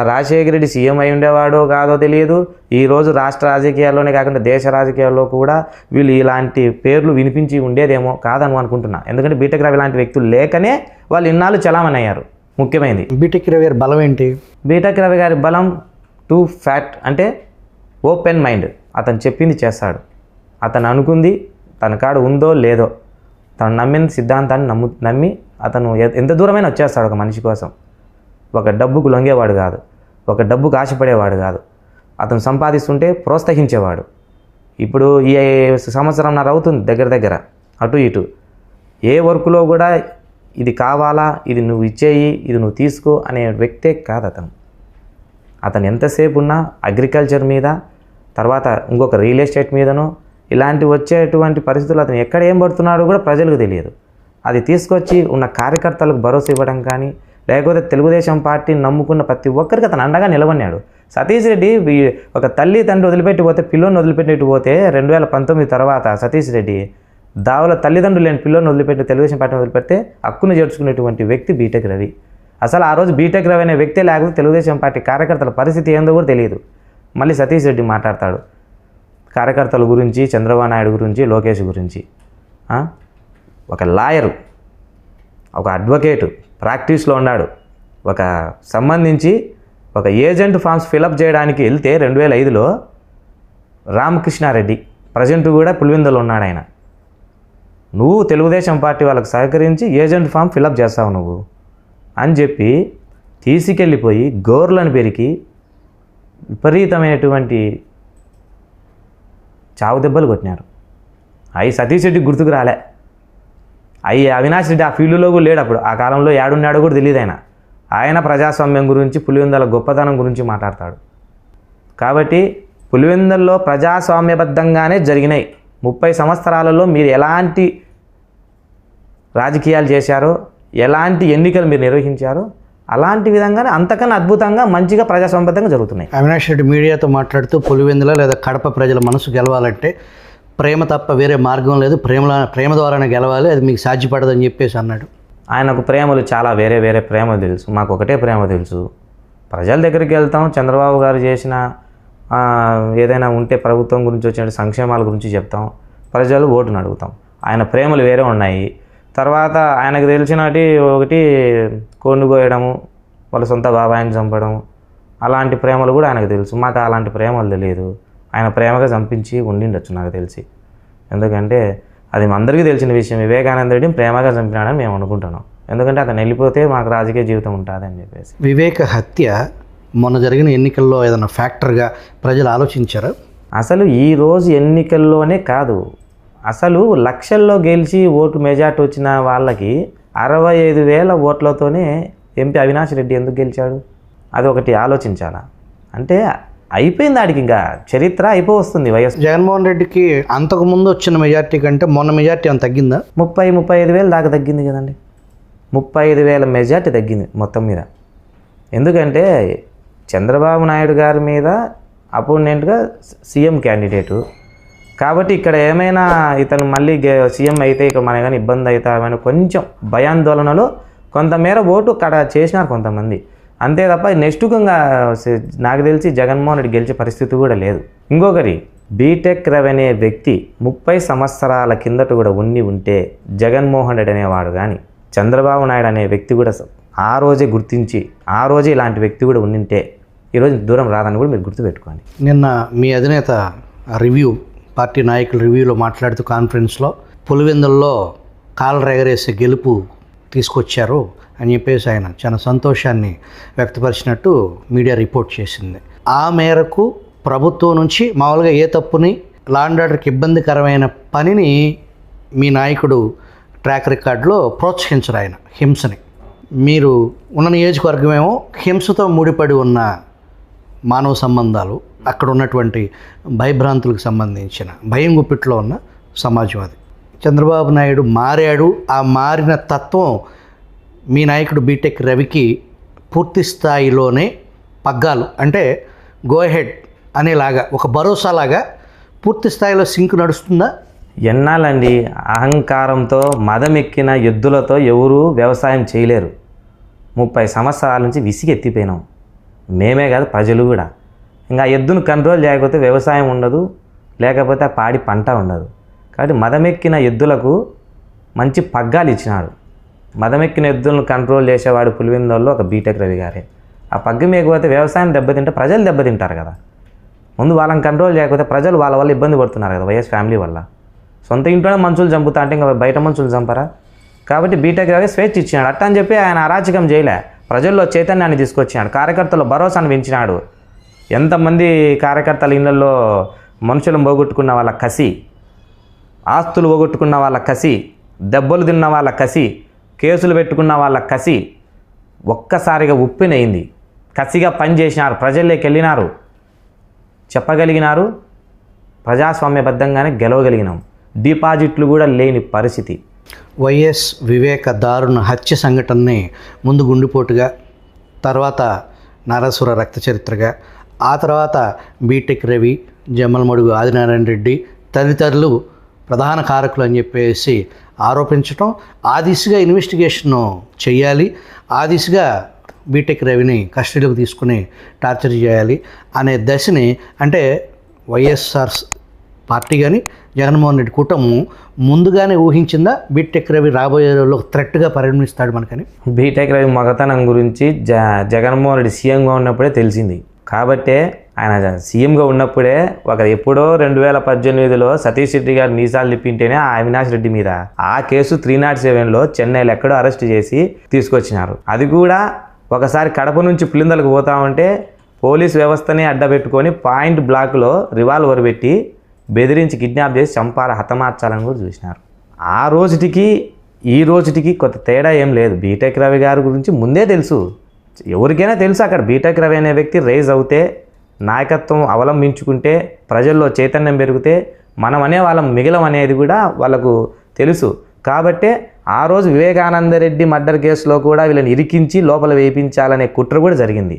రాజశేఖర రెడ్డి సీఎం అయి ఉండేవాడో కాదో తెలియదు. ఈరోజు రాష్ట్ర రాజకీయాల్లోనే కాకుండా దేశ రాజకీయాల్లో కూడా వీళ్ళు ఇలాంటి పేర్లు వినిపించి ఉండేదేమో కాదని అనుకుంటున్నా. ఎందుకంటే బీటెక్ రవి లాంటి వ్యక్తులు లేకనే వాళ్ళు ఇన్నాళ్ళు చలామణి అయ్యారు. ముఖ్యమైనది బీటెక్ రవి గారి బలం ఏంటి? బీటెక్ రవి గారి బలం టూ ఫ్యాక్ట్, అంటే ఓపెన్ మైండ్. అతను చెప్పింది చేస్తాడు. అతను అనుకుంది తన కాడ ఉందో లేదో, తను నమ్మిన సిద్ధాంతాన్ని నమ్మి అతను ఎంత దూరమైనా వచ్చేస్తాడు ఒక మనిషి కోసం. ఒక డబ్బుకు లొంగేవాడు కాదు, ఒక డబ్బుకు ఆశపడేవాడు కాదు. అతను సంపాదిస్తుంటే ప్రోత్సహించేవాడు. ఇప్పుడు ఈ 1.5 సంవత్సరంన్నర అవుతుంది దగ్గర అటు ఇటు. ఏ వర్క్లో కూడా ఇది కావాలా, ఇది నువ్వు ఇచ్చేయి, ఇది నువ్వు తీసుకో అనే వ్యక్తే కాదు అతను. అతను ఎంతసేపు ఉన్నా అగ్రికల్చర్ మీద, తర్వాత ఇంకొక రియల్ ఎస్టేట్ మీదనో ఇలాంటి వచ్చేటువంటి పరిస్థితులు అతను ఎక్కడ ఏం పడుతున్నాడో కూడా ప్రజలకు తెలియదు. అది తీసుకొచ్చి ఉన్న కార్యకర్తలకు భరోసా ఇవ్వడం కానీ, లేకపోతే తెలుగుదేశం పార్టీని నమ్ముకున్న ప్రతి ఒక్కరికి అతను అండగా నిలబడినాడు. సతీష్ రెడ్డి ఒక తల్లి తండ్రి వదిలిపెట్టి పోతే, పిల్లోని వదిలిపెట్టి పోతే 2019 తర్వాత సతీష్ రెడ్డి దావలో తల్లిదండ్రులు లేని పిల్లల్ని వదిలిపెట్టి తెలుగుదేశం పార్టీని వదిలిపెడితే హక్కును చేర్చుకునేటువంటి వ్యక్తి బీటెక్ రవి. అసలు ఆ రోజు బీటెక్ రవి అనే వ్యక్తే లేకపోతే తెలుగుదేశం పార్టీ కార్యకర్తల పరిస్థితి ఏందో కూడా తెలియదు. మళ్ళీ సతీష్ రెడ్డి మాట్లాడతాడు కార్యకర్తల గురించి, చంద్రబాబు నాయుడు గురించి, లోకేష్ గురించి. ఒక లాయరు, ఒక అడ్వకేటు, ప్రాక్టీస్లో ఉన్నాడు, ఒక సంబంధించి ఒక ఏజెంట్ ఫామ్స్ ఫిలప్ చేయడానికి వెళ్తే 2005లో రామకృష్ణారెడ్డి ప్రజెంట్ కూడా పులివెందులో ఉన్నాడు ఆయన. నువ్వు తెలుగుదేశం పార్టీ వాళ్ళకి సహకరించి ఏజెంట్ ఫామ్ ఫిలప్ చేస్తావు నువ్వు అని చెప్పి తీసుకెళ్ళిపోయి గోర్లను పెరికి విపరీతమైనటువంటి చావు దెబ్బలు కొట్టినారు. అవి సతీష్ రెడ్డి గుర్తుకు రాలే. అవినాష్ రెడ్డి ఆ ఫీల్డ్లో కూడా లేడు అప్పుడు. ఆ కాలంలో ఏడున్నాడో కూడా తెలియదు ఆయన ప్రజాస్వామ్యం గురించి, పులివెందుల గొప్పతనం గురించి మాట్లాడతాడు. కాబట్టి పులివెందుల్లో ప్రజాస్వామ్యబద్ధంగానే జరిగినాయి. 30 సంవత్సరాలలో మీరు ఎలాంటి రాజకీయాలు చేశారో, ఎలాంటి ఎన్నికలు మీరు నిర్వహించారో అలాంటి విధంగానే అంతకన్నా అద్భుతంగా మంచిగా ప్రజాస్వామ్యబద్ధంగా జరుగుతున్నాయి. అవినాష్ రెడ్డి మీడియాతో మాట్లాడుతూ పులివెందుల లేదా కడప ప్రజల మనసు గెలవాలంటే ప్రేమ తప్ప వేరే మార్గం లేదు, ప్రేమ ద్వారానే గెలవాలి, అది మీకు సాధ్యపడదని చెప్పేసి అన్నాడు. ఆయనకు ప్రేమలు చాలా వేరే వేరే ప్రేమలు తెలుసు. మాకు ఒకటే ప్రేమ తెలుసు. ప్రజల దగ్గరికి వెళ్తాం, చంద్రబాబు గారు చేసిన ఏదైనా ఉంటే ప్రభుత్వం గురించి వచ్చిన సంక్షేమాల గురించి చెప్తాం, ప్రజలు ఓటును అడుగుతాం. ఆయన ప్రేమలు వేరే ఉన్నాయి. తర్వాత ఆయనకు తెలిసినటి ఒకటి కోడిని కోయడము, వాళ్ళ సొంత బాబాయిని చంపడం, అలాంటి ప్రేమలు కూడా ఆయనకు తెలుసు. మాకు అలాంటి ప్రేమలు తెలియదు. ఆయన ప్రేమగా చంపించి ఉండిండొచ్చు నాకు తెలిసి. ఎందుకంటే అది అందరికీ తెలిసిన విషయం. వివేకానంద రెడ్డిని ప్రేమగా చంపినాడని మేము అనుకుంటున్నాం. ఎందుకంటే అతను వెళ్ళిపోతే మాకు రాజకీయ జీవితం ఉంటుందని చెప్పేసి. వివేక హత్య మొన్న జరిగిన ఎన్నికల్లో ఏదైనా ఫ్యాక్టర్గా ప్రజలు ఆలోచించారా? అసలు ఈరోజు ఎన్నికల్లోనే కాదు, అసలు లక్షల్లో గెలిచి ఓటు మెజార్టీ వచ్చిన వాళ్ళకి 65,000 ఓట్లతోనే ఎంపీ అవినాష్ రెడ్డి ఎందుకు గెలిచాడు? అది ఒకటి ఆలోచించాలా. అంటే అయిపోయింది, ఆడికి ఇంకా చరిత్ర అయిపోవస్తుంది. వైఎస్ జగన్మోహన్ రెడ్డికి అంతకుముందు వచ్చిన మెజార్టీ కంటే మొన్న మెజార్టీ ఏమైనా తగ్గిందా? 35,000 దాకా తగ్గింది కదండి. 35,000 మెజార్టీ తగ్గింది మొత్తం మీద. ఎందుకంటే చంద్రబాబు నాయుడు గారి మీద అపోనెంట్గా సీఎం క్యాండిడేటు కాబట్టి ఇక్కడ ఏమైనా ఇతను మళ్ళీ సీఎం అయితే ఇక మన కానీ ఇబ్బంది అవుతామని కొంచెం భయాందోళనలో కొంతమేర ఓటు అక్కడ చేసినారు కొంతమంది. అంతే తప్ప నెక్స్ట్గా నాకు తెలిసి జగన్మోహన్ రెడ్డి గెలిచే పరిస్థితి కూడా లేదు. ఇంకొకరి బీటెక్ రవి అనే వ్యక్తి 30 సంవత్సరాల కిందట కూడా ఉంటే జగన్మోహన్ రెడ్డి అనేవాడు కానీ చంద్రబాబు నాయుడు అనే వ్యక్తి కూడా ఆ రోజే గుర్తించి ఆ రోజే ఇలాంటి వ్యక్తి కూడా ఉండింటే ఈరోజు దూరం రాదని కూడా మీరు గుర్తుపెట్టుకోండి. నిన్న మీ అధినేత రివ్యూ పార్టీ నాయకుల రివ్యూలో మాట్లాడుతూ కాన్ఫరెన్స్లో పులివెందుల్లో కాలర్ ఎగరేసే గెలుపు తీసుకొచ్చారు అని చెప్పేసి ఆయన చాలా సంతోషాన్ని వ్యక్తపరిచినట్టు మీడియా రిపోర్ట్ చేసింది. ఆ మేరకు ప్రభుత్వం నుంచి మామూలుగా ఏ తప్పుని లా అండ్ ఆర్డర్కి ఇబ్బందికరమైన పనిని మీ నాయకుడు ట్రాక్ రికార్డులో ప్రోత్సహించరు ఆయన హింసని. మీరు ఉన్న నియోజకవర్గమేమో హింసతో ముడిపడి ఉన్న మానవ సంబంధాలు, అక్కడ ఉన్నటువంటి భయభ్రాంతులకు సంబంధించిన భయం గుప్పిట్లో ఉన్న సమాజం అది. చంద్రబాబు నాయుడు మారాడు. ఆ మారిన తత్వం మీ నాయకుడు బీటెక్ రవికి పూర్తి స్థాయిలోనే పగ్గాలు అంటే గో హెడ్ అనేలాగా ఒక భరోసాలాగా పూర్తి స్థాయిలో సింక్ నడుస్తుందా? ఎన్నాలండి అహంకారంతో మదమెక్కిన ఎద్దులతో ఎవరు వ్యవసాయం చేయలేరు. 30 సంవత్సరాల నుంచి విసిగెత్తిపోయినాం మేమే కాదు ప్రజలు కూడా. ఇంకా ఎద్దును కంట్రోల్ చేయకపోతే వ్యవసాయం ఉండదు, లేకపోతే ఆ పాడి పంట ఉండదు. కాబట్టి మదమెక్కిన ఎద్దులకు మంచి పగ్గాలు ఇచ్చినాడు. మదమెక్కిన ఎద్దులను కంట్రోల్ చేసేవాడు పులివెందుల్లో ఒక బీటెక్ రవి గారే. ఆ పగ్గు మేకపోతే వ్యవసాయం దెబ్బతింటే ప్రజలు దెబ్బతింటారు కదా. ముందు వాళ్ళని కంట్రోల్ చేయకపోతే ప్రజలు వాళ్ళ వల్ల ఇబ్బంది పడుతున్నారు కదా, వైఎస్ ఫ్యామిలీ వల్ల. సొంత ఇంట్లోనే మనుషులు చంపుతా అంటే ఇంకా బయట మనుషులు చంపరా? కాబట్టి బీటెక్ రవి స్వేచ్ఛ ఇచ్చినాడు. అట్ట అని చెప్పి ఆయన అరాచకం చేయలే, ప్రజల్లో చైతన్యాన్ని తీసుకొచ్చినాడు, కార్యకర్తల భరోసాను పెంచినాడు. ఎంతమంది కార్యకర్తల ఇళ్లలో మనుషులను పోగొట్టుకున్న వాళ్ళ కసి, ఆస్తులు పోగొట్టుకున్న వాళ్ళ కసి, దెబ్బలు తిన్న వాళ్ళ కసి, కేసులు పెట్టుకున్న వాళ్ళ కసి ఒక్కసారిగా ఉప్పినయింది. కసిగా పనిచేసినారు, ప్రజల్లోకి వెళ్ళినారు, చెప్పగలిగినారు, ప్రజాస్వామ్యబద్ధంగానే గెలవగలిగినాం. డిపాజిట్లు కూడా లేని పరిస్థితి. వైఎస్ వివేక దారుణ హత్య సంఘటనని ముందు గుండెపోటుగా, తర్వాత నారాసుర రక్త చరిత్రగా, ఆ తర్వాత బీటెక్ రవి, జమ్మలమడుగు ఆదినారాయణ రెడ్డి తదితరులు ప్రధాన కారకులు అని చెప్పేసి ఆరోపించటం, ఆ దిశగా ఇన్వెస్టిగేషన్ చేయాలి, ఆ దిశగా బీటెక్ రవిని కస్టడీలోకి తీసుకుని టార్చర్ చేయాలి అనే దశని అంటే వైఎస్ఆర్ పార్టీ కానీ జగన్మోహన్ రెడ్డి కూటమి ముందుగానే ఊహించిందా? బీటెక్ రవి రాబోయే రోజుల్లో థ్రెట్గా పరిగణిస్తాడు మనకని. బీటెక్ రవి మగతనం గురించి జగన్మోహన్ రెడ్డి సీఎంగా ఉన్నప్పుడే తెలిసింది. కాబట్టే ఆయన సీఎంగా ఉన్నప్పుడే ఎప్పుడో 2018లో సతీష్ రెడ్డి గారు మీసాలు తిప్పింటేనే ఆ అవినాష్ రెడ్డి మీద ఆ కేసు 307లో చెన్నైలో ఎక్కడో అరెస్ట్ చేసి తీసుకొచ్చినారు. అది కూడా ఒకసారి కడప నుంచి పులిందలకు పోతా ఉంటే పోలీస్ వ్యవస్థని అడ్డబెట్టుకొని పాయింట్ బ్లాక్లో రివాల్వర్ పెట్టి బెదిరించి కిడ్నాప్ చేసి చంపాల హతమార్చాలని కూడా చూసినారు. ఆ రోజుటికి ఈ రోజుటికి కొత్త తేడా ఏం లేదు. బీటెక్ రవి గారి గురించి ముందే తెలుసు, ఎవరికైనా తెలుసు. అక్కడ బీటెక్ రవి అనే వ్యక్తి రైజ్ అవుతే, నాయకత్వం అవలంబించుకుంటే, ప్రజల్లో చైతన్యం పెరిగితే మనం అనే వాళ్ళం మిగిలం అనేది కూడా వాళ్ళకు తెలుసు. కాబట్టే ఆ రోజు వివేకానందరెడ్డి మర్డర్ కేసులో కూడా వీళ్ళని ఇరికించి లోపల వేయించాలనే కుట్ర కూడా జరిగింది.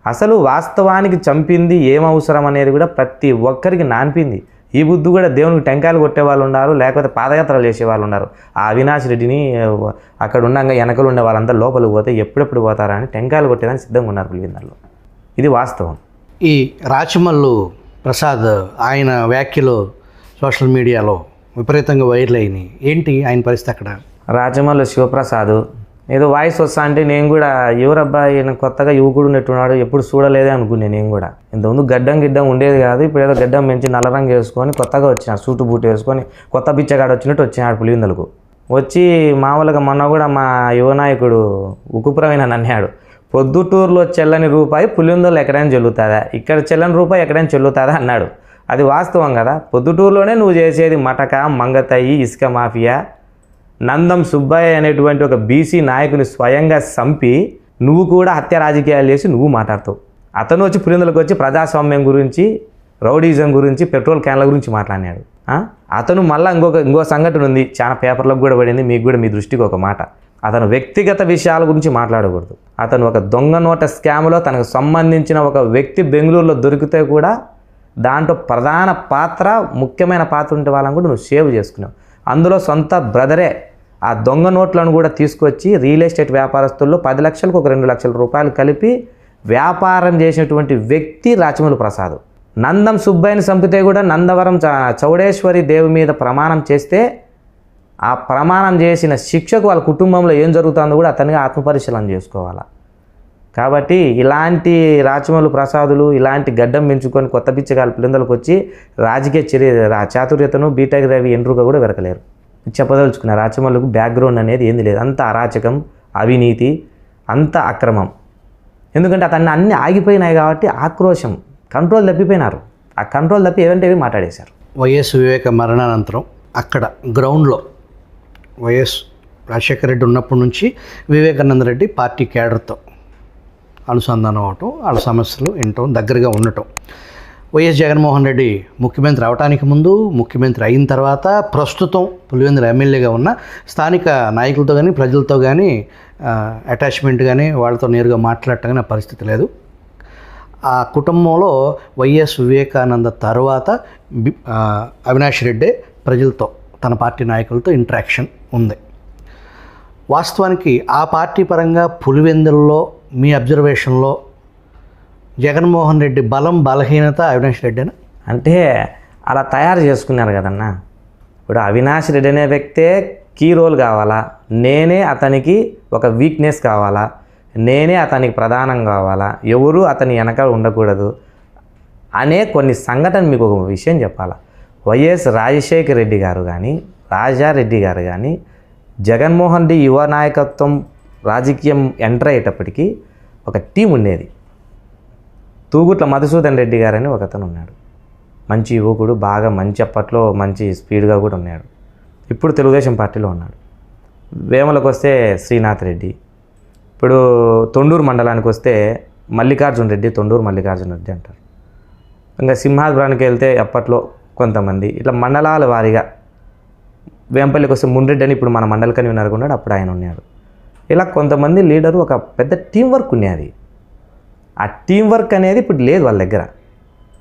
అసలు వాస్తవానికి చంపింది ఏం అవసరం అనేది కూడా ప్రతి ఒక్కరికి నాన్పింది. ఈ బుద్ధి కూడా దేవునికి టెంకాయలు కొట్టే వాళ్ళు ఉన్నారు, లేకపోతే పాదయాత్రలు చేసే వాళ్ళు ఉన్నారు. ఆ అవినాష్ రెడ్డిని అక్కడ ఉండగా వెనకలు ఉండే వాళ్ళంతా లోపలికి పోతే ఎప్పుడెప్పుడు పోతారా అని టెంకాయలు కొట్టేదానికి సిద్ధంగా ఉన్నారు పులివెందుల్లో. ఇది వాస్తవం. ఈ రాచమల్లు ప్రసాద్ ఆయన వ్యాఖ్యలు సోషల్ మీడియాలో విపరీతంగా వైరల్ అయినాయి. ఏంటి ఆయన పరిస్థితి అక్కడ? రాచమల్లు శివప్రసాద్ ఏదో వాయిస్ వస్తా అంటే నేను కూడా ఎవరబ్బా ఈయన కొత్తగా యువకుడు ఉన్నట్టున్నాడు, ఎప్పుడు చూడలేదే అనుకున్నాను. నేను కూడా ఇంతకుముందు గిడ్డం ఉండేది కాదు, ఇప్పుడు ఏదో గడ్డం పెంచి నల్ల రంగు వేసుకొని కొత్తగా వచ్చినాడు, సూటు బూటు వేసుకొని కొత్త బిచ్చగాడు వచ్చినట్టు వచ్చినాడు పులివెందులకు. వచ్చి మామూలుగా మొన్న కూడా మా యువనాయకుడు ఉకుప్రవీణ అన్నాడు, పొద్దుటూరులో చెల్లని రూపాయి పులివెందులో ఎక్కడైనా చెల్లుతుందా, ఇక్కడ చెల్లని రూపాయి ఎక్కడైనా చెల్లుతుందా అన్నాడు. అది వాస్తవం కదా. పొద్దుటూరులోనే నువ్వు చేసేది మటక, మంగతయ్యి, ఇసుక మాఫియా. నందం సుబ్బయ్య అనేటువంటి ఒక బీసీ నాయకుని స్వయంగా చంపి నువ్వు కూడా హత్య రాజకీయాలు చేసి నువ్వు మాట్లాడుతావు. అతను వచ్చి పులివెందులకు వచ్చి ప్రజాస్వామ్యం గురించి, రౌడీజం గురించి, పెట్రోల్ క్యాన్ల గురించి మాట్లాడినాడు. అతను మళ్ళీ ఇంకో సంఘటన ఉంది, చాలా పేపర్లకు కూడా పడింది, మీకు కూడా మీ దృష్టికి ఒక మాట. అతను వ్యక్తిగత విషయాల గురించి మాట్లాడకూడదు. అతను ఒక దొంగ నోట స్కామ్లో తనకు సంబంధించిన ఒక వ్యక్తి బెంగళూరులో దొరికితే కూడా దాంట్లో ప్రధాన పాత్ర, ముఖ్యమైన పాత్ర ఉంటే వాళ్ళని కూడా నువ్వు సేవ్ చేసుకున్నావు. అందులో సొంత బ్రదరే ఆ దొంగ నోట్లను కూడా తీసుకొచ్చి రియల్ ఎస్టేట్ వ్యాపారస్తుల్లో 10 లక్షలకు ఒక 2 లక్షల రూపాయలు కలిపి వ్యాపారం చేసినటువంటి వ్యక్తి రాచమల్లు ప్రసాద్. నందం సుబ్బయ్యని చంపితే కూడా నందవరం చౌడేశ్వరి దేవి మీద ప్రమాణం చేస్తే ఆ ప్రమాణం చేసిన శిక్షకు వాళ్ళ కుటుంబంలో ఏం జరుగుతుందో కూడా అతనిగా ఆత్మపరిశీలన చేసుకోవాలి. కాబట్టి ఇలాంటి రాచమల్లు ప్రసాదులు ఇలాంటి గడ్డం పెంచుకొని కొత్త బిచ్చగాళ్ళ పులివెందులకు వచ్చి రాజకీయ చాతుర్యతను బీటెక్ రవి ఎండ్రుగా కూడా వెరకలేరు. చెప్పదలుచుకున్నారు. రాచమల్లుకు బ్యాక్గ్రౌండ్ అనేది ఏంది లేదు, అంత అరాచకం, అవినీతి, అంత అక్రమం. ఎందుకంటే అతన్ని అన్నీ ఆగిపోయినాయి కాబట్టి ఆక్రోశం, కంట్రోల్ తప్పిపోయినారు. ఆ కంట్రోల్ తప్పి ఏవంటే మాట్లాడేశారు. వైఎస్ వివేక మరణానంతరం అక్కడ గ్రౌండ్లో వైఎస్ రాజశేఖర రెడ్డి ఉన్నప్పటి నుంచి వివేకానంద రెడ్డి పార్టీ క్యాడర్తో అనుసంధానం అవటం, వాళ్ళ సమస్యలు వినటం, దగ్గరగా ఉండటం. వైఎస్ జగన్మోహన్ రెడ్డి ముఖ్యమంత్రి అవడానికి ముందు, ముఖ్యమంత్రి అయిన తర్వాత, ప్రస్తుతం పులివెందుల ఎమ్మెల్యేగా ఉన్న స్థానిక నాయకులతో కానీ ప్రజలతో కానీ అటాచ్మెంట్ కానీ వాళ్ళతో నేరుగా మాట్లాడటం కానీ పరిస్థితి లేదు. ఆ కుటుంబంలో వైఎస్ వివేకానంద తర్వాత అవినాష్ రెడ్డి ప్రజలతో, తన పార్టీ నాయకులతో ఇంటరాక్షన్ ఉంది. వాస్తవానికి ఆ పార్టీ పరంగా పులివెందుల్లో మీ అబ్జర్వేషన్లో జగన్మోహన్ రెడ్డి బలం, బలహీనత అవినాష్ రెడ్డినా? అంటే అలా తయారు చేసుకున్నారు కదన్నా. ఇప్పుడు అవినాష్ రెడ్డి అనే వ్యక్తే కీ రోల్ కావాలా, నేనే అతనికి ఒక వీక్నెస్ కావాలా, నేనే అతనికి ప్రధానం కావాలా, ఎవరు అతని వెనక ఉండకూడదు అనే కొన్ని సంఘటన మీకు ఒక విషయం చెప్పాలా. వైఎస్ రాజశేఖర రెడ్డి గారు కానీ, రాజారెడ్డి గారు కానీ, జగన్మోహన్ రెడ్డి యువ నాయకత్వం రాజకీయం ఎంటర్ అయ్యేటప్పటికీ ఒక టీం ఉండేది. తూగుట్ల మధుసూదన్ రెడ్డి గారని ఒక అతను ఉన్నాడు, మంచి యువకుడు, బాగా మంచి అప్పట్లో మంచి స్పీడ్గా కూడా ఉన్నాడు. ఇప్పుడు తెలుగుదేశం పార్టీలో ఉన్నాడు. వేమలకు వస్తే శ్రీనాథ్ రెడ్డి, ఇప్పుడు తొండూరు మండలానికి వస్తే మల్లికార్జున రెడ్డి, తొండూరు మల్లికార్జున రెడ్డి అంటారు. ఇంకా సింహాద్రానికి వెళ్తే అప్పట్లో కొంతమంది, ఇట్లా మండలాల వారీగా. వేంపల్లికి వస్తే మున్రెడ్డి అని ఇప్పుడు మన మండల కన్వీనర్గా ఉన్నాడు, అప్పుడు ఆయన ఉన్నాడు. ఇలా కొంతమంది లీడరు, ఒక పెద్ద టీం వర్క్ ఉన్నది. ఆ టీం వర్క్ అనేది ఇప్పుడు లేదు వాళ్ళ దగ్గర.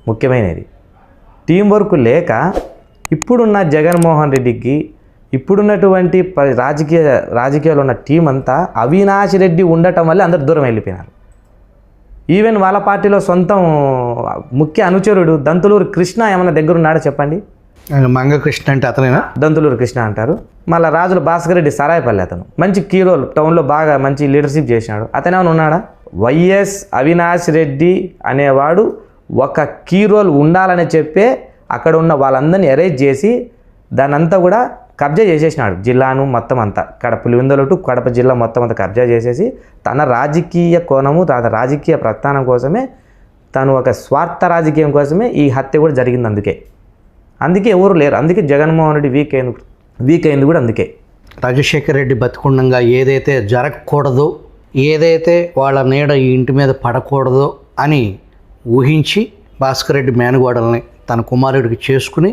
ముఖ్యమైనది టీం వర్క్ లేక ఇప్పుడున్న జగన్మోహన్ రెడ్డికి ఇప్పుడున్నటువంటి రాజకీయాలు ఉన్న టీం అంతా అవినాష్ రెడ్డి ఉండటం వల్ల అందరు దూరం వెళ్ళిపోయినారు. ఈవెన్ వాళ్ళ పార్టీలో సొంతం ముఖ్య అనుచరుడు దంతులూరు కృష్ణ ఏమన్నా దగ్గర ఉన్నాడో చెప్పండి. మంగకృష్ణ అంటే అతనేనా? దంతులూరు కృష్ణ అంటారు. మళ్ళీ రాజుల భాస్కర్ రెడ్డి సరాయపల్లి అతను మంచి కీ రోల్ టౌన్లో బాగా మంచి లీడర్షిప్ చేసినాడు. అతనేమైనా ఉన్నాడా? వైఎస్ అవినాష్ రెడ్డి అనేవాడు ఒక కీ రోల్ ఉండాలని చెప్పే అక్కడ ఉన్న వాళ్ళందరినీ అరేంజ్ చేసి దాన్ని అంతా కూడా కబ్జా చేసేసినాడు. జిల్లాను మొత్తం అంతా పులివెందుల టు కడప జిల్లా మొత్తం అంతా కబ్జా చేసేసి తన రాజకీయ కోణము తన రాజకీయ ప్రస్థానం కోసమే తను ఒక స్వార్థ రాజకీయం కోసమే ఈ హత్య కూడా జరిగింది. అందుకే ఎవరు లేరు. అందుకే జగన్మోహన్ రెడ్డి వీక్ అయింది కూడా అందుకే. రాజశేఖర్ రెడ్డి బతికుండంగా ఏదైతే జరగకూడదో, ఏదైతే వాళ్ళ నీడ ఈ ఇంటి మీద పడకూడదో అని ఊహించి భాస్కర్ రెడ్డి మేనగోడల్ని తన కుమారుడికి చేసుకుని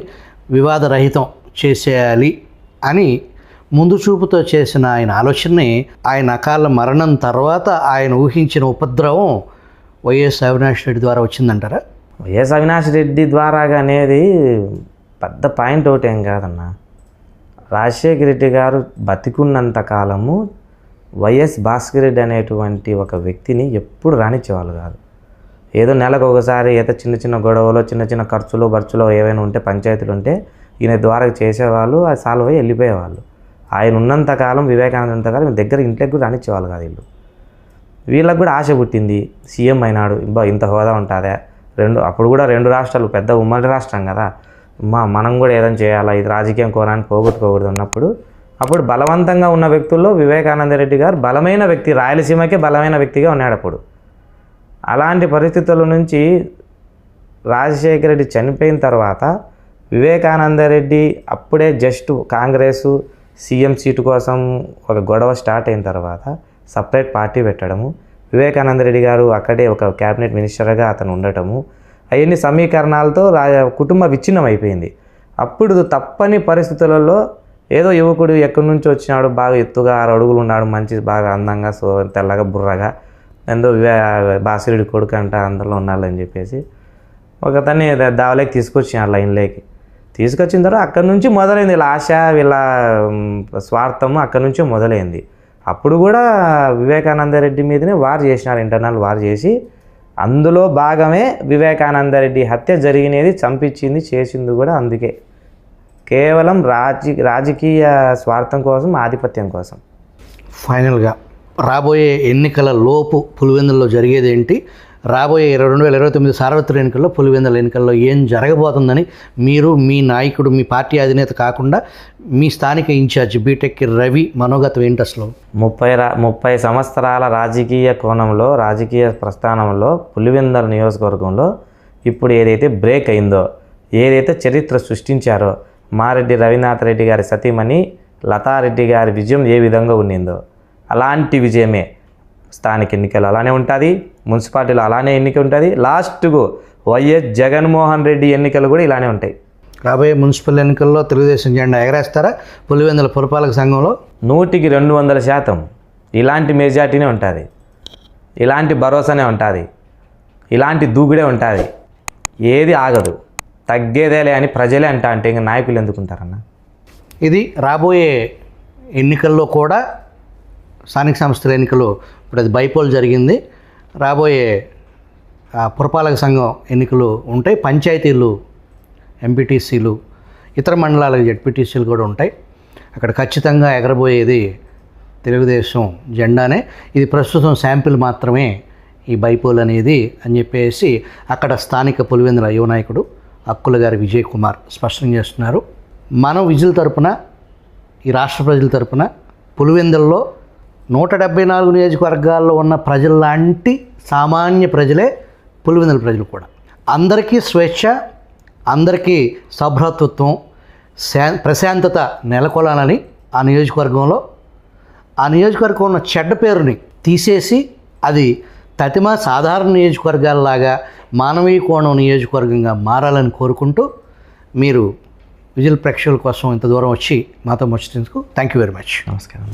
వివాదరహితం చేసేయాలి అని ముందు చూపుతో చేసిన ఆయన ఆలోచనని ఆయన అకాల మరణం తర్వాత ఆయన ఊహించిన ఉపద్రవం వైఎస్ అవినాష్ రెడ్డి ద్వారా వచ్చిందంటారా? వైఎస్ అవినాష్ రెడ్డి ద్వారాగా అనేది పెద్ద పాయింట్ ఒకటి ఏం కాదన్న. రాజశేఖర రెడ్డి గారు బతికున్నంత కాలము వైఎస్ భాస్కర్ రెడ్డి అనేటువంటి ఒక వ్యక్తిని ఎప్పుడు రానిచ్చేవాళ్ళు కాదు. ఏదో నెలకు ఒకసారి ఏదో చిన్న చిన్న గొడవలు చిన్న చిన్న ఖర్చులు ఏవైనా ఉంటే పంచాయతీలు ఉంటే ఈయన ద్వారా చేసేవాళ్ళు, అది సాల్వ్ అయ్యి వెళ్ళిపోయేవాళ్ళు. ఆయన ఉన్నంతకాలం వివేకానంద ఉన్నంతకాలం దగ్గర ఇంట్లోకి కూడా రానిచ్చేవాళ్ళు కాదు వీళ్ళు. వీళ్ళకి కూడా ఆశ పుట్టింది, సీఎం అయినాడు, ఇంత హోదా ఉంటుందా, అప్పుడు కూడా 2 రాష్ట్రాలు పెద్ద ఉమ్మడి రాష్ట్రం కదా, మనం కూడా ఏదైనా చేయాలా, ఇది రాజకీయం కోరాన్ని పోగొట్టుకోకూడదు ఉన్నప్పుడు అప్పుడు బలవంతంగా ఉన్న వ్యక్తుల్లో వివేకానంద రెడ్డి గారు బలమైన వ్యక్తి, రాయలసీమకే బలమైన వ్యక్తిగా ఉన్నాడు అప్పుడు. అలాంటి పరిస్థితుల నుంచి రాజశేఖర రెడ్డి చనిపోయిన తర్వాత వివేకానంద రెడ్డి అప్పుడే జస్ట్ కాంగ్రెస్ సీఎం సీటు కోసం ఒక గొడవ స్టార్ట్ అయిన తర్వాత సపరేట్ పార్టీ పెట్టడము, వివేకానంద రెడ్డి గారు అక్కడే ఒక క్యాబినెట్ మినిస్టర్గా అతను ఉండటము, అవన్నీ సమీకరణాలతో కుటుంబ విచ్ఛిన్నం అయిపోయింది. అప్పుడు తప్పని పరిస్థితులలో ఏదో యువకుడు ఎక్కడి నుంచి వచ్చినాడు, బాగా ఎత్తుగా 6 అడుగులు ఉన్నాడు, మంచి బాగా అందంగా తెల్లగా బుర్రగా, ఎంతో భాస్కరుడి కొడుకు అంట అందరిలో ఉండాలని చెప్పేసి ఒకతన్ని దావలేకి తీసుకొచ్చినాడు లైన్లోకి. తీసుకొచ్చిన తర్వాత అక్కడి నుంచి మొదలైంది వీళ్ళ ఆశ, వీళ్ళ స్వార్థము అక్కడి నుంచే మొదలైంది. అప్పుడు కూడా వివేకానంద రెడ్డి మీదనే వార్ చేసినారు, ఇంటర్నల్ వార్ చేసి అందులో భాగమే వివేకానంద రెడ్డి హత్య జరిగినది, చంపించింది, చేసింది కూడా అందుకే. కేవలం రాజకీయ స్వార్థం కోసం, ఆధిపత్యం కోసం. ఫైనల్గా రాబోయే ఎన్నికల లోపు పులివెందుల్లో జరిగేది ఏంటి, రాబోయే 2029 సార్వత్రిక ఎన్నికల్లో పులివెందుల ఎన్నికల్లో ఏం జరగబోతుందని మీరు, మీ నాయకుడు, మీ పార్టీ అధినేత కాకుండా మీ స్థానిక ఇన్ఛార్జ్ బీటెక్ రవి మనోగతం ఏంటి అసలు? 30 సంవత్సరాల రాజకీయ కోణంలో, రాజకీయ ప్రస్థానంలో పులివెందుల నియోజకవర్గంలో ఇప్పుడు ఏదైతే బ్రేక్ అయిందో, ఏదైతే చరిత్ర సృష్టించారో, మారెడ్డి రవీనాథ్ రెడ్డి గారి సతీమణి లతారెడ్డి గారి విజయం ఏ విధంగా ఉండిందో అలాంటి విజయమే స్థానిక ఎన్నికలు అలానే ఉంటుంది, మున్సిపాలిటీలో అలానే ఎన్నిక ఉంటుంది, లాస్ట్కు వైఎస్ జగన్మోహన్ రెడ్డి ఎన్నికలు కూడా ఇలానే ఉంటాయి. రాబోయే మున్సిపల్ ఎన్నికల్లో తెలుగుదేశం జెండా ఎగరేస్తారా పులివెందుల పురపాలక సంఘంలో? 100% ఇలాంటి మెజార్టీనే ఉంటుంది, ఇలాంటి భరోసానే ఉంటుంది, ఇలాంటి దూకుడే ఉంటుంది, ఏది ఆగదు, తగ్గేదేలే అని ప్రజలే అంటే ఇంకా నాయకులు ఎందుకుంటారన్న. ఇది రాబోయే ఎన్నికల్లో కూడా స్థానిక సంస్థల ఎన్నికలు ఇప్పుడు అది బైపోల్ జరిగింది, రాబోయే పురపాలక సంఘం ఎన్నికలు ఉంటాయి, పంచాయతీలు, ఎంపీటీసీలు, ఇతర మండలాలకు జెడ్పీటీసీలు కూడా ఉంటాయి. అక్కడ ఖచ్చితంగా ఎగరబోయేది తెలుగుదేశం జెండానే. ఇది ప్రస్తుతం శాంపిల్ మాత్రమే ఈ బైపోల్ అనేది అని చెప్పేసి అక్కడ స్థానిక పులివెందుల యువ నాయకుడు అక్కుల గారి విజయ్ కుమార్ స్పష్టం చేస్తున్నారు. మనం విజుల తరపున, ఈ రాష్ట్ర ప్రజల తరపున పులివెందుల్లో 174 నియోజకవర్గాల్లో ఉన్న ప్రజల్లాంటి సామాన్య ప్రజలే పులివెందుల ప్రజలు కూడా. అందరికీ స్వేచ్ఛ, అందరికీ సభ్రతత్వం, ప్రశాంతత నెలకొలాలని ఆ నియోజకవర్గంలో, ఆ నియోజకవర్గం ఉన్న చెడ్డ పేరుని తీసేసి అది తతిమ సాధారణ నియోజకవర్గాల్లాగా మానవీయ కోణం నియోజకవర్గంగా మారాలని కోరుకుంటూ మీరు విజువల్ ప్రేక్షకుల కోసం ఇంత దూరం వచ్చి మాతో ముచ్చటించుకు థ్యాంక్ యూ వెరీ మచ్. నమస్కారం.